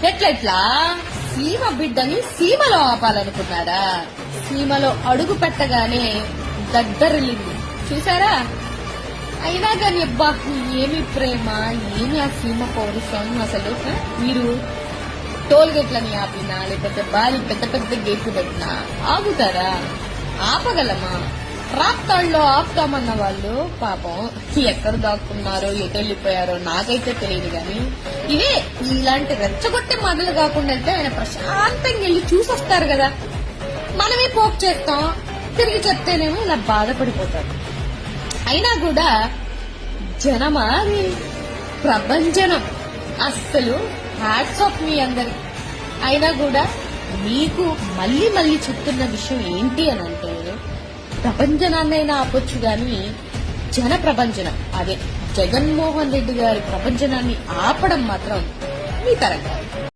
ఎట్లెట్లా సీమ బిడ్డని సీమలో ఆపాలనుకున్నారా? సీమలో అడుగు పెట్టగానే దగ్గరలింది చూసారా? అయినా కానీ అబ్బా ఏమి ప్రేమ, ఏమి ఆ సీమ పౌరుషం అసలు. మీరు టోల్ గేట్లని ఆపినా లేకపోతే భారీ పెద్ద పెద్ద గేట్లు పెట్టినా ఆగుతారా? ఆపగలమా? రాప్తాళ్ళలో ఆపుతామన్న వాళ్ళు పాపం ఎక్కడ దాక్కున్నారో ఎటు వెళ్ళిపోయారో నాకైతే తెలియదు గాని ఇవే ఇలాంటి రెచ్చగొట్టే మాటలు కాకుండా అయితే ఆయన ప్రశాంతంగా వెళ్ళి చూసొస్తారు కదా. మనమే పోక్ చేస్తాం, తిరిగి చెప్తేనేమో ఇలా బాధపడిపోతారు. అయినా కూడా జనమా అది ప్రభంజనం, అస్సలు హ్యాట్స్ ఆఫ్ మీ అందరికి. అయినా కూడా మీకు మళ్ళీ మళ్ళీ చెప్తున్న విషయం ఏంటి అని అంటే, ప్రపంచనాన్నైనా ఆపొచ్చు గాని జన ప్రభంజనం, అదే జగన్మోహన్ రెడ్డి గారి ప్రపంచనాన్ని ఆపడం మాత్రం మీ తరం కాదు.